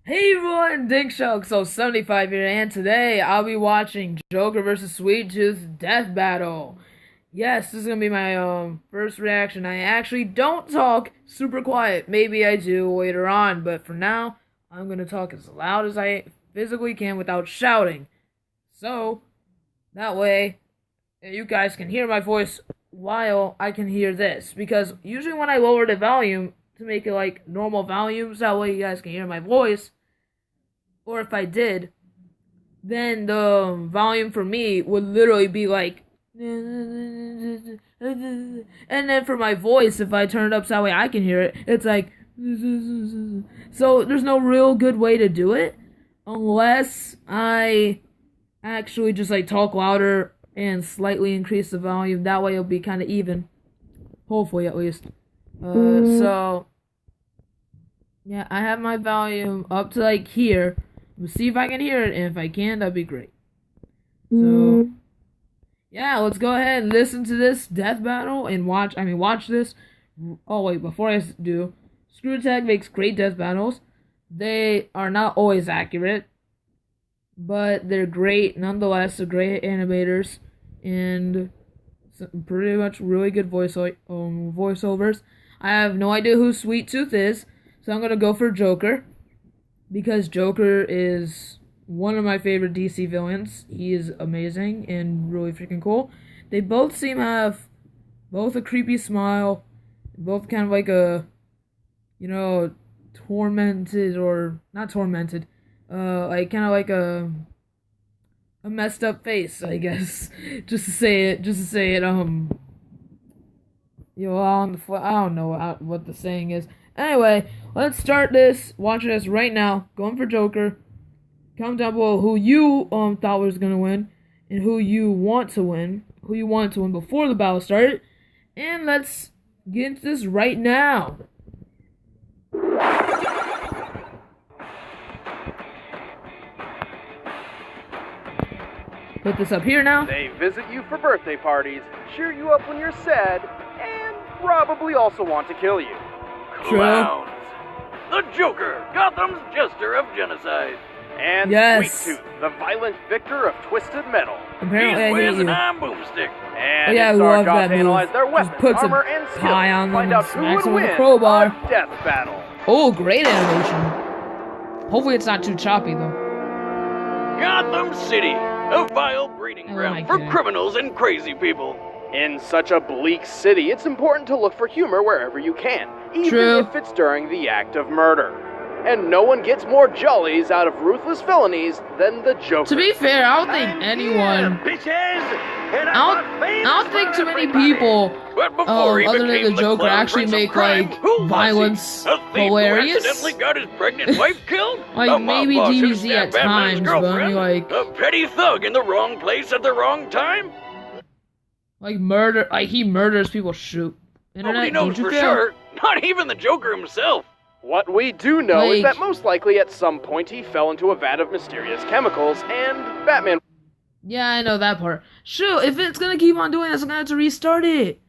Hey everyone, DinkShock75 here, and today I'll be watching Joker vs. Sweet Tooth Death Battle. Yes, this is gonna be my first reaction. I actually don't talk super quiet. Maybe I do later on, but for now, I'm gonna talk as loud as I physically can without shouting. So, that way, you guys can hear my voice while I can hear this. Because usually when I lower the volume to make it like normal volumes, that way you guys can hear my voice. Or if I did, then the volume for me would literally be like, and then for my voice, if I turn it up so that way I can hear it, it's like, so there's no real good way to do it unless I actually just like talk louder and slightly increase the volume. That way it'll be kind of even, hopefully at least. So yeah, I have my volume up to like here. We'll see if I can hear it, and if I can, that'd be great. So, yeah, let's go ahead and listen to this death battle and watch this. Oh, wait, before I do, Screw Attack makes great death battles. They are not always accurate, but they're great nonetheless. They're great animators, and pretty much really good voiceovers. I have no idea who Sweet Tooth is, so I'm gonna go for Joker. Because Joker is one of my favorite DC villains. He is amazing and really freaking cool. They both seem to have both a creepy smile, both kind of like a, tormented or not tormented, like kind of like a messed up face, I guess. just to say it. I don't know what the saying is. Anyway, let's start this. Watching this right now. Going for Joker. Comment down below who you thought was gonna win and who you want to win. Who you wanted to win before the battle started. And let's get into this right now. Put this up here now. They visit you for birthday parties, cheer you up when you're sad, and probably also want to kill you. Clowns. The Joker, Gotham's jester of genocide. And Sweet Tooth, the violent victor of Twisted Metal. Apparently, he wears an iron boomstick. And it's our job to analyze their weapons, armor, and skills to find out who would win a death battle. Oh, great animation. Hopefully it's not too choppy, though. Gotham City, a vile breeding ground for criminals and crazy people. In such a bleak city, it's important to look for humor wherever you can, even if it's during the act of murder. And no one gets more jollies out of ruthless felonies than the Joker. To be fair, I don't think anyone... I don't think too many people, other than the Joker, actually make, like, violence hilarious. Accidentally got his pregnant wife killed? Like, maybe DBZ at times, but I mean, like... A petty thug in the wrong place at the wrong time? Like murder, like he murders people. Shoot, Nobody knows for sure. Not even the Joker himself. What we do know is that most likely at some point he fell into a vat of mysterious chemicals, and Batman... Yeah, I know that part. Shoot, if it's gonna keep on doing this, I'm gonna have to restart it.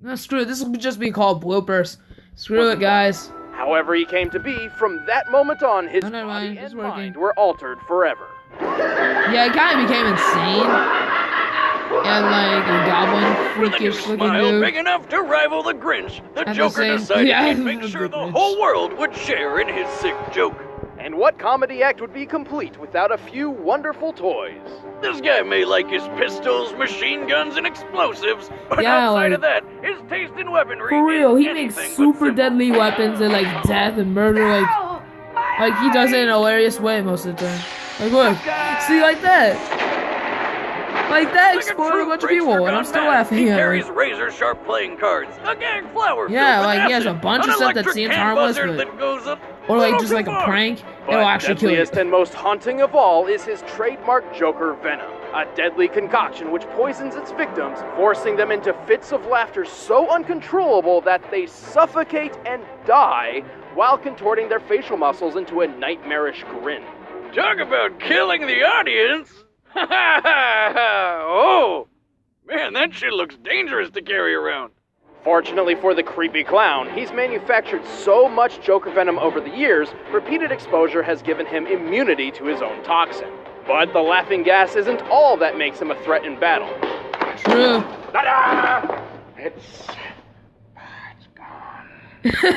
No, screw it. This will just be called bloopers. Screw it, guys. However he came to be, from that moment on, his body and mind were altered forever. Yeah, he kind of became insane. And like a goblin freakish looking dude. Big enough to rival the Grinch, the Joker decided he'd make sure the whole world would share in his sick joke. And what comedy act would be complete without a few wonderful toys? This guy may like his pistols, machine guns, and explosives, but outside of that, his taste in weaponry for real, he makes super deadly weapons and like death and murder, like he does it in a hilarious way most of the time. Like look, see like that. Like that exploded a bunch of people, and I'm still laughing at it. He carries razor-sharp playing cards, a gag flower. Yeah, like he has a bunch of stuff that seems harmless, but... Or like just like a prank, it'll actually kill you. But deadliest and most haunting of all is his trademark Joker venom, a deadly concoction which poisons its victims, forcing them into fits of laughter so uncontrollable that they suffocate and die while contorting their facial muscles into a nightmarish grin. Talk about killing the audience! Ha ha ha! Oh! Man, that shit looks dangerous to carry around. Fortunately for the creepy clown, he's manufactured so much Joker venom over the years, repeated exposure has given him immunity to his own toxin. But the laughing gas isn't all that makes him a threat in battle. True. Ta-da! It's gone.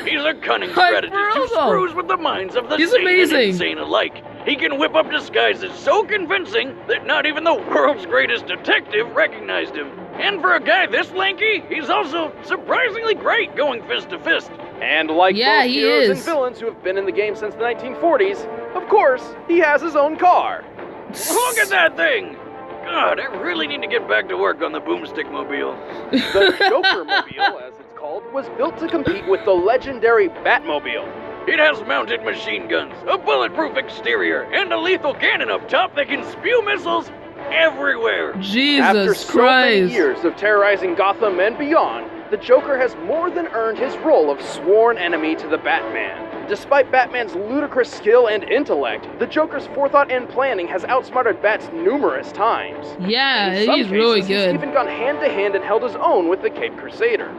He's a cunning strategist who screws with the minds of the sane and insane alike. He can whip up disguises so convincing that not even the world's greatest detective recognized him. And for a guy this lanky, he's also surprisingly great going fist to fist. And like most heroes and villains who have been in the game since the 1940s, of course, he has his own car. Look at that thing! God, I really need to get back to work on the Boomstick Mobile. The Joker Mobile, as it's called, was built to compete with the legendary Batmobile. It has mounted machine guns, a bulletproof exterior, and a lethal cannon up top that can spew missiles everywhere. After so many years of terrorizing Gotham and beyond, the Joker has more than earned his role of sworn enemy to the Batman. Despite Batman's ludicrous skill and intellect, the Joker's forethought and planning has outsmarted Bats numerous times. Yeah, he's really good. He's even gone hand to hand and held his own with the Caped Crusader.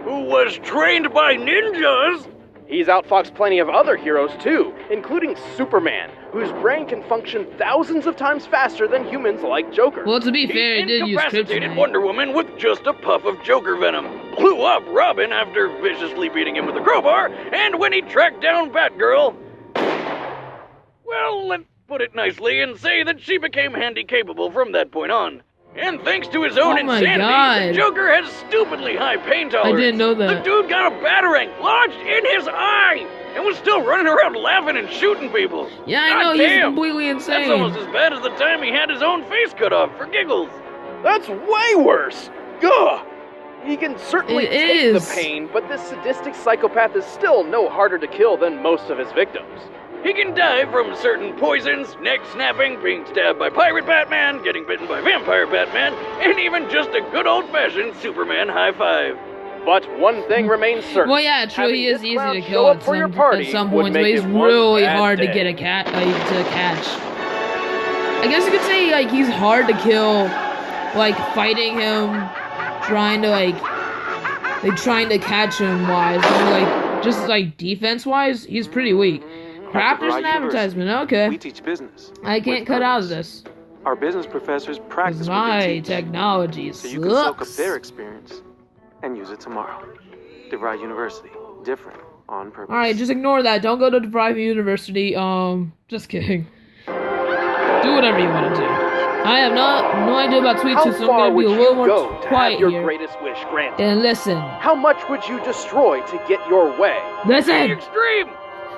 Who was trained by ninjas? He's outfoxed plenty of other heroes too, including Superman, whose brain can function thousands of times faster than humans like Joker. Well, to be fair, he did use incapacitated Wonder Woman with just a puff of Joker venom, blew up Robin after viciously beating him with a crowbar, and when he tracked down Batgirl, well, let's put it nicely and say that she became handy-capable from that point on. And thanks to his own insanity, the Joker has stupidly high pain tolerance. I didn't know that. The dude got a batarang lodged in his eye and was still running around laughing and shooting people. Yeah, I know, he's completely insane. That's almost as bad as the time he had his own face cut off for giggles. That's way worse. Gah! He can certainly take the pain, but this sadistic psychopath is still no harder to kill than most of his victims. He can die from certain poisons, neck snapping, being stabbed by Pirate Batman, getting bitten by Vampire Batman, and even just a good old-fashioned Superman high five. But one thing remains certain. Well, yeah, true, he is easy to kill at some points, but he's really hard to get to catch. I guess you could say, like, he's hard to kill, like, fighting him, trying to catch him wise, but, like, just, like, defense-wise, he's pretty weak. Crafters and advertisement, okay. We teach business. I can't cut out of this. Our business professors practice what they teach. Technology so you can soak up their experience and use it tomorrow. DeVry University. Different on purpose. Alright, just ignore that. Don't go to DeVry University. Just kidding. Do whatever you want to do. I have no idea about Sweet Tooth, so I'm going to be a little more quiet your here. Greatest wish granted? And listen. How much would you destroy to get your way? Listen! Extreme!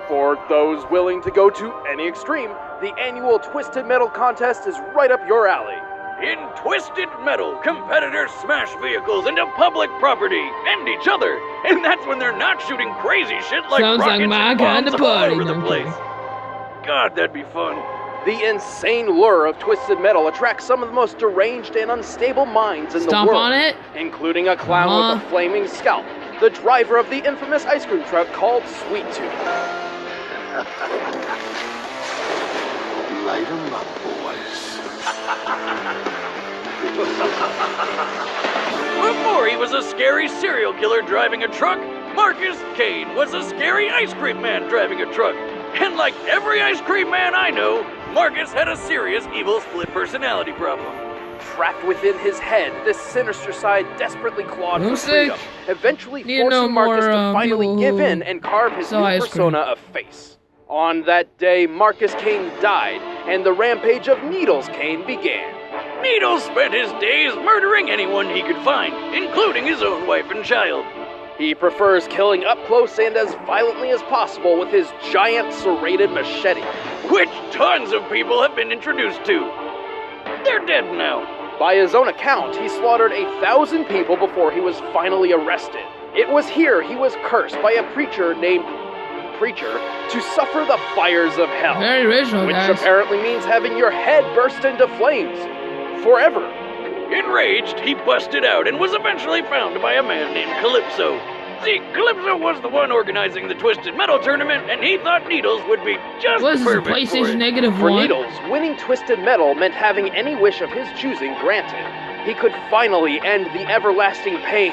For those willing to go to any extreme, the annual Twisted Metal contest is right up your alley. In Twisted Metal, competitors smash vehicles into public property and each other, and that's when they're not shooting crazy shit like rockets and bombs all over the place. God, that'd be fun. The insane lure of Twisted Metal attracts some of the most deranged and unstable minds in the world. On it? Including a clown with a flaming scalp, the driver of the infamous ice cream truck called Sweet Tooth. Light 'em up, boys. Before he was a scary serial killer driving a truck, Marcus Kane was a scary ice cream man driving a truck. And like every ice cream man I know, Marcus had a serious evil split personality problem. Trapped within his head, this sinister side desperately clawed for freedom, eventually forcing Marcus to finally give in and carve his new persona a face. On that day, Marcus Kane died, and the rampage of Needles Kane began. Needles spent his days murdering anyone he could find, including his own wife and child. He prefers killing up close and as violently as possible with his giant serrated machete, which tons of people have been introduced to. They're dead now. By his own account, he slaughtered 1,000 people before he was finally arrested. It was here he was cursed by a preacher named Preacher to suffer the fires of hell. Very original, which apparently means having your head burst into flames. Forever. Enraged, he busted out and was eventually found by a man named Calypso. See, Calypso was the one organizing the Twisted Metal tournament, and he thought Needles would be just perfect PlayStation for it. -1? For Needles, winning Twisted Metal meant having any wish of his choosing granted. He could finally end the everlasting pain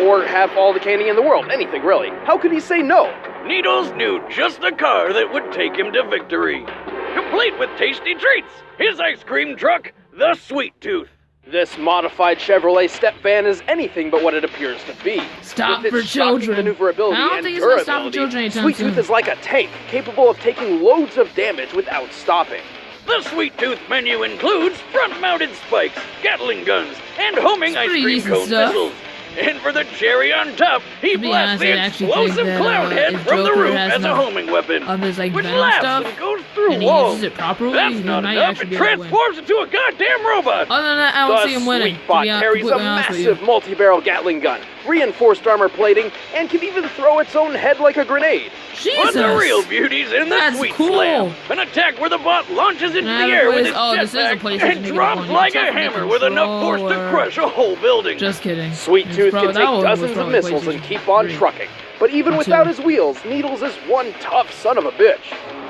Or have all the candy in the world, anything really. How could he say no? Needles knew just the car that would take him to victory. Complete with tasty treats. His ice cream truck, the Sweet Tooth. This modified Chevrolet step van is anything but what it appears to be. Stop With for its shocking children. maneuverability I don't and think it's gonna stop for durability, children anytime Sweet Tooth soon. is like a tank, capable of taking loads of damage without stopping. The Sweet Tooth menu includes front-mounted spikes, Gatling guns, and homing ice pretty cream decent cone stuff. missiles. And for the cherry on top, he To be blasts honest, the I actually explosive think that, clown head if from the Joker roof has as a enough homing weapon, of his, like, which Venom laughs stuff, and goes through and he walls. uses it properly, That's he not might enough. actually It be able to win. transforms into a goddamn robot. Other than that, I don't see him winning. The Sweetbot carries a massive multi-barrel Gatling gun, reinforced armor plating, and can even throw its own head like a grenade. Jesus! But the real beauty's in the That's Sweet cool. Slam, an attack where the bot launches into Nah, the air with this- its oh, this is a jetpack PlayStation and Vita drops one. like a It's definitely hammer with enough force to controller. crush a whole building. Just kidding. Sweet It's Tooth probably- can that one take was dozens of probably missiles and PlayStation keep on 3. trucking. But even Or without 2. his wheels, Needles is one tough son of a bitch.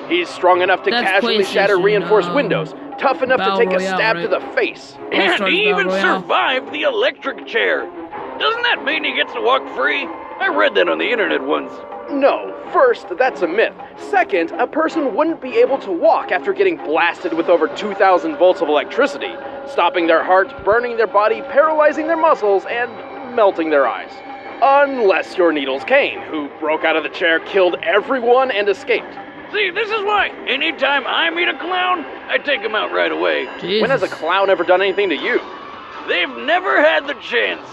He's strong enough to That's casually shatter PlayStation, reinforced windows, tough enough to Battle take a Royale, stab right? to the face. And Stars he even Battle Royale. survived the electric chair. Doesn't that mean he gets to walk free? I read that on the internet once. No, first, that's a myth. Second, a person wouldn't be able to walk after getting blasted with over 2,000 volts of electricity, stopping their heart, burning their body, paralyzing their muscles, and melting their eyes. Unless you're Needles Kane, who broke out of the chair, killed everyone, and escaped. See, this is why anytime I meet a clown, I take him out right away. Jesus. When has a clown ever done anything to you? They've never had the chance.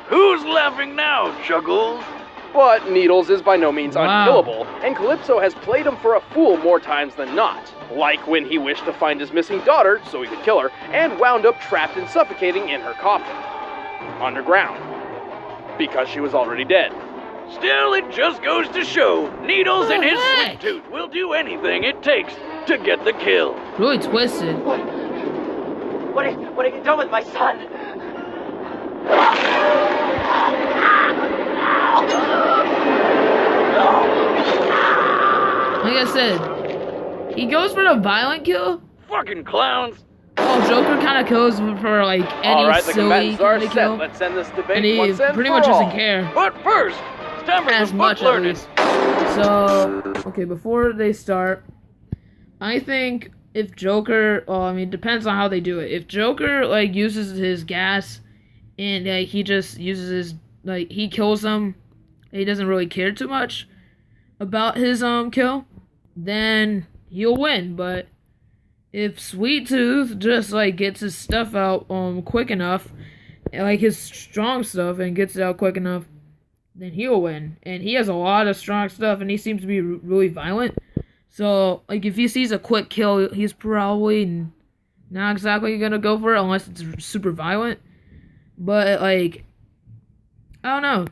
Who's laughing now, Chuggles? But Needles is by no means Wow. unkillable, and Calypso has played him for a fool more times than not. Like when he wished to find his missing daughter so he could kill her, and wound up trapped and suffocating in her coffin. Underground. Because she was already dead. Still, it just goes to show Needles and his heck? Sweet Tooth will do anything it takes to get the kill. Really twisted. What have you done with my son? Like I said, he goes for the violent kill. Fucking clowns. Oh, Joker kind of goes for like any Alright, the silly combatants are kind of set. kill, Let's end this and debate he once and pretty for much all. doesn't care But first, it's time for as some much book at learning. least. So, okay, before they start, I think if Joker, it depends on how they do it. If Joker like uses his gas and he just uses his he kills them, he doesn't really care too much about his kill, then he'll win. But if Sweet Tooth just gets his stuff out quick enough, like his strong stuff, and gets it out quick enough, then he'll win. And he has a lot of strong stuff, and he seems to be really violent. So, if he sees a quick kill, he's probably not exactly gonna go for it unless it's super violent. But, I don't know.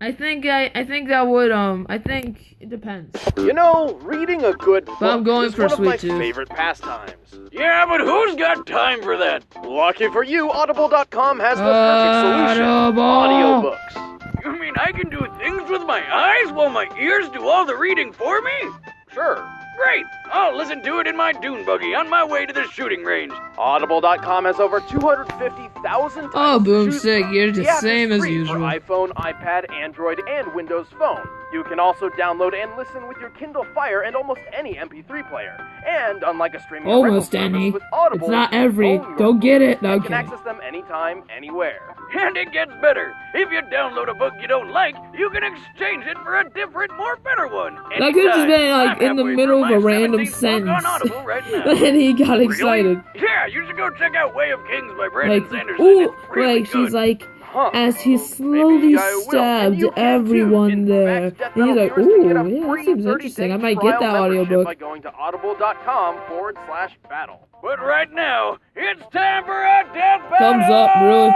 I think that would, I think it depends. You know, reading a good book I'm going is for one of my Sweet Tooth. favorite pastimes. Yeah, but who's got time for that? Lucky for you, Audible.com has the perfect solution. Audible. Audiobooks. You mean I can do things with my eyes while my ears do all the reading for me? Sure. Great! I'll listen to it in my dune buggy on my way to the shooting range. Audible.com has over 250,000 titles Oh, to boom, choose sick. from. You're the app is same as free usual. For iPhone, iPad, Android, and Windows Phone. You can also download and listen with your Kindle Fire and almost any MP3 player. And unlike a streaming Almost rental service any. with Audible, It's not you every. own your Go books get it. No, and can okay. access them anytime, anywhere. And it gets better. If you download a book you don't like, you can exchange it for a different, more better one. That could have just been Anytime. in the I'm middle of halfway a through my random 17th book on sentence. Audible right now. And he got Really? excited. Yeah, you should go check out Way of Kings by Brandon Like, Sanderson. ooh, It's really she's good. like, Huh. as he Maybe slowly I will. And stabbed you can too. everyone In there. fact, Death And he's Battle like, viewers can get a ooh, yeah, that free seems 30-day interesting. I might get trial that membership audiobook. by going to audible.com/battle. But right now, it's time for a death battle! Thumbs up, really.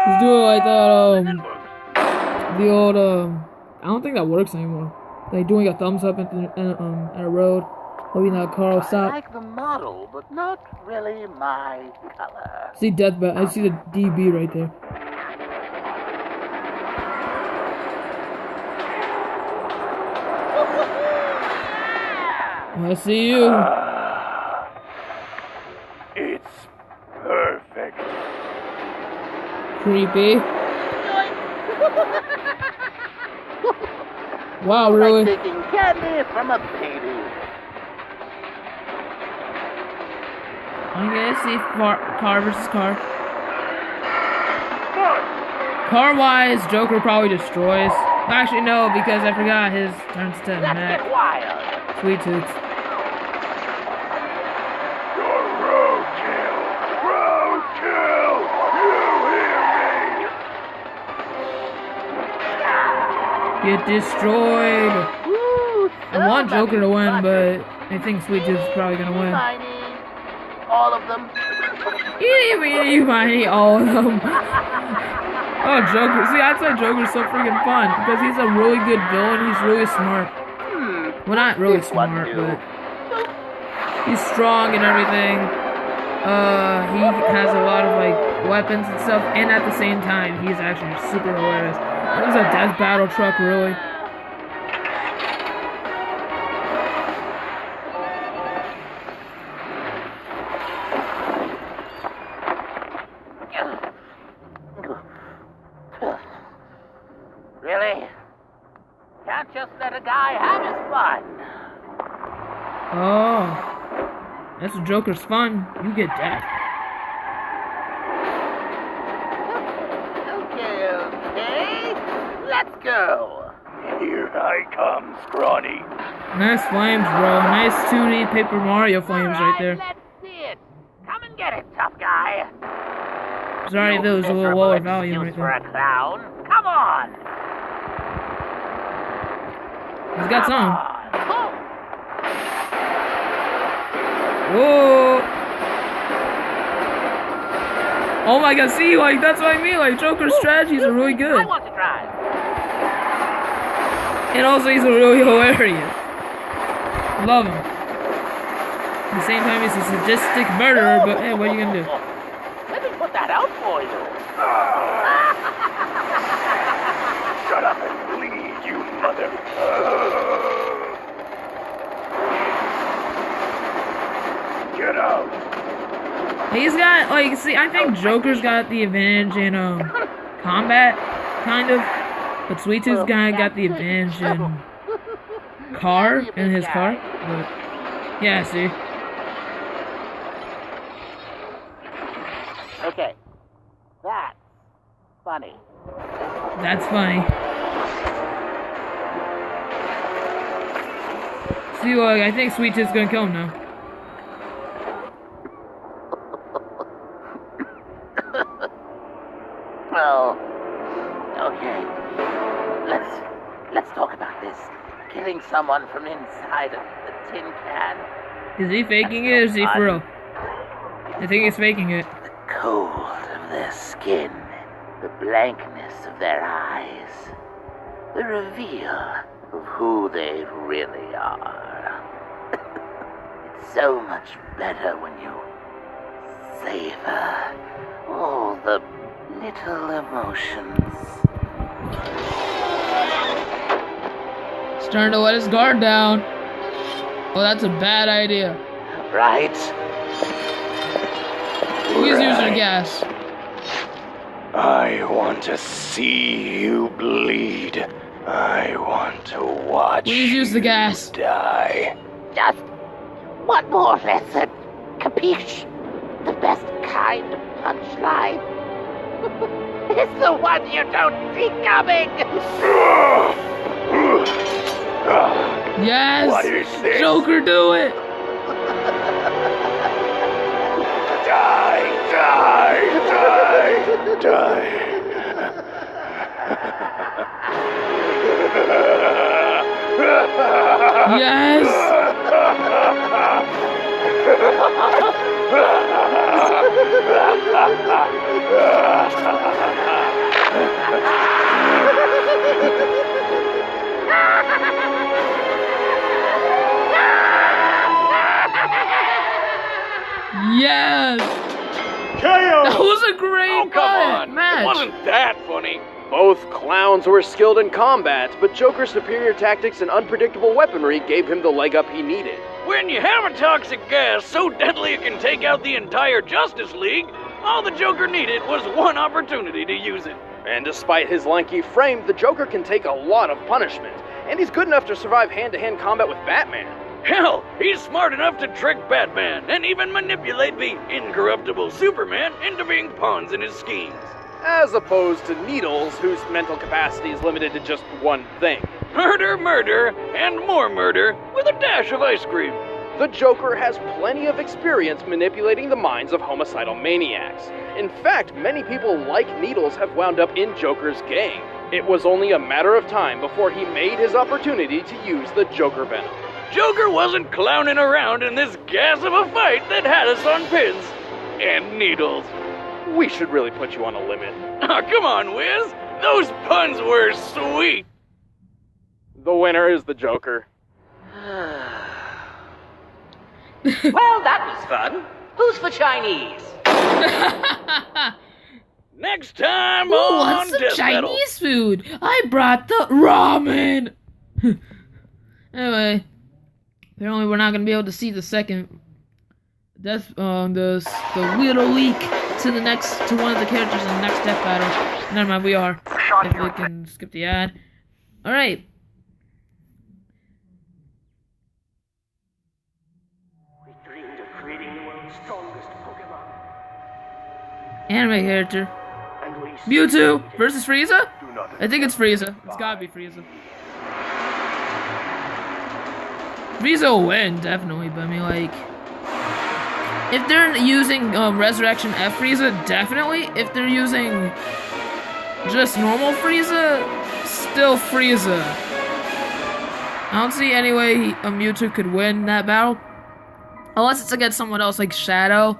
Let's do it like And that, then books. the old, I don't think that works anymore. Like doing a thumbs up at a road, hoping that car will I stop. like the model, but not really my color. See Deathbat, I see the DB right there. I see you. It's perfect. creepy. Wow, really? Like taking candy from a baby. I'm gonna see car versus car. Car-wise, Joker probably destroys. Actually, no, because I forgot his turns to Let's Mac. get wild. Sweet Tooth. Roadkill! You hear me? Get destroyed. Woo, I want Joker to win, butter. but I think Sweet Tooth's probably gonna win. Tiny. All of them. Eeny, meeny, miny, all of them. Oh, Joker. See, I'd say Joker's so freaking fun because he's a really good villain. He's really smart. Well, not really smart, but he's strong and everything. He has a lot of like weapons and stuff, and at the same time, he's actually super hilarious. It was a death battle truck, really. Really? Can't just let a guy have his fun. Oh, that's what Joker's fun. You get death. Okay. Let's go. Here I come, Scrawny. Nice flames, bro. Nice 2D Paper Mario flames right there. Let's see it. Come and get it, tough guy. Sorry if it was a little lower volume right For there. a clown. Come on. He's got some. Oh. Whoa! Oh my god, see, like, that's what I mean, like, Joker's strategies are really good. I want to drive. And also, he's really hilarious. Love him. At the same time, he's a sadistic murderer, but hey, what are you gonna do? Let me put that out for you. Shut up and bleed, you mother. Get out. He's got, like, see, I think Joker's got the advantage in, combat, kind of. But Sweet Tooth's guy got the advantage in his car. But, yeah, see. Okay. That's funny. That's funny. See, like, I think Sweet Tooth's gonna kill him now. Well, okay. Let's talk about this. Killing someone from inside a tin can. Is he faking it or is he for real? I think he's faking it. The cold of their skin, the blankness of their eyes, the reveal of who they really are. It's so much better when you savor all the little emotions. Starting to let his guard down. Oh, that's a bad idea. Right? Who's using gas? I want to see you bleed. I want to watch Please use the gas. you die. Just one more lesson. Capiche? The best kind of punchline. It's the one you don't see coming. Yes! What is this? Joker, do it! Die, die, die, die. Yes! Yes! KO! That was a great Oh, come on. match. It wasn't that funny. Both clowns were skilled in combat, but Joker's superior tactics and unpredictable weaponry gave him the leg up he needed. When you have a toxic gas so deadly it can take out the entire Justice League, All the Joker needed was one opportunity to use it. And despite his lanky frame, the Joker can take a lot of punishment, and he's good enough to survive hand-to-hand combat with Batman. Hell, he's smart enough to trick Batman and even manipulate the incorruptible Superman into being pawns in his schemes. As opposed to Needles, whose mental capacity is limited to just one thing. Murder, murder, and more murder with a dash of ice cream. The Joker has plenty of experience manipulating the minds of homicidal maniacs. In fact, many people like Needles have wound up in Joker's gang. It was only a matter of time before he made his opportunity to use the Joker Venom. Joker wasn't clowning around in this gas of a fight that had us on pins and needles. We should really put you on a limit. Oh, come on, Wiz. Those puns were sweet. The winner is the Joker. Well, that was fun. Who's for Chinese? Next time Ooh, on what's some Death Battle. Chinese food? I brought the ramen. Anyway, apparently we're not gonna be able to see the second death, the little leak to one of the characters in the next death battle. Never mind, we are. If we can skip the ad. All right. We dreamed of creating the world's strongest Pokemon. Anime character. And we Mewtwo versus Frieza? do not I think it's Frieza. It's gotta be Frieza. Frieza will win, definitely, but I mean, like, if they're using Resurrection F Frieza, definitely. If they're using just normal Frieza, still Frieza. I don't see any way Mewtwo could win that battle. Unless it's against someone else, like Shadow.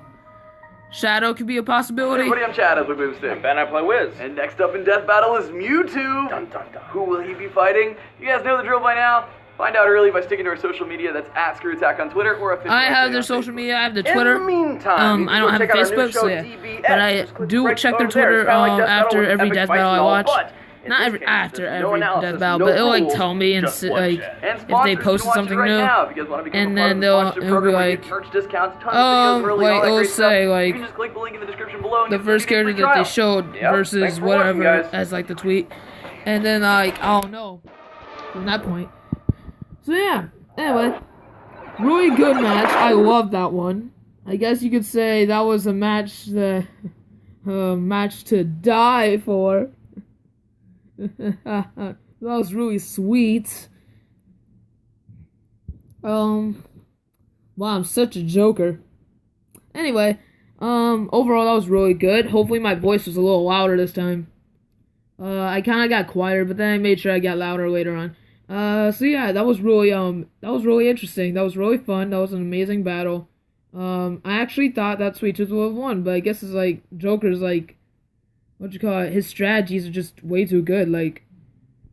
Shadow could be a possibility. Hey, everybody, I'm Chad, Blue Boomstick. I'm Ben, I play Wiz. And next up in Death Battle is Mewtwo. Dun, dun, dun. Who will he be fighting? You guys know the drill by now. Find out early by sticking to our social media. That's @ScrewAttack on Twitter or official. I have their social media. I have their Twitter. In the meantime, I don't have Facebook, so yeah. But I do check their Twitter after every death battle I watch. Not every after every death battle, but it'll like tell me and like if they posted something new, and then it'll be like, it'll say like the first character that they showed versus whatever as like the tweet, and then like I'll know from that point. So yeah, anyway, really good match. I love that one. I guess you could say that was a match match to die for. That was really sweet. Wow, I'm such a joker. Anyway, overall that was really good. Hopefully my voice was a little louder this time. I kind of got quieter, but then I made sure I got louder later on. So yeah, that was really interesting. That was really fun. That was an amazing battle. I actually thought that Sweet Tooth would have won, but I guess it's like Joker's like, his strategies are just way too good. Like,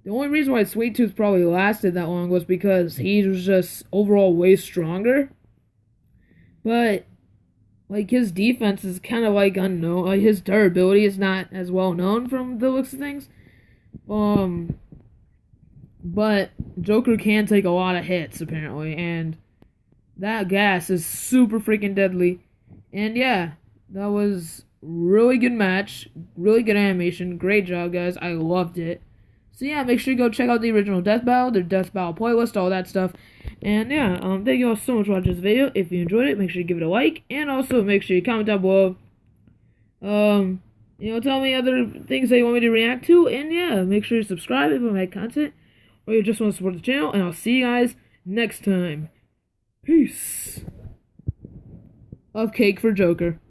the only reason why Sweet Tooth probably lasted that long was because he was just overall way stronger. But, like, his defense is kind of, like, unknown. Like, his durability is not as well known from the looks of things. But Joker can take a lot of hits, apparently, and that gas is super freaking deadly. And yeah, that was really good match, really good animation, great job guys, I loved it. So yeah, make sure you go check out the original Death Battle, their Death Battle playlist, all that stuff. And yeah, thank you all so much for watching this video. If you enjoyed it, make sure you give it a like, and also make sure you comment down below. Tell me other things that you want me to react to, and yeah, make sure you subscribe if you like content, or you just want to support the channel, and I'll see you guys next time. Peace. Of cake for Joker.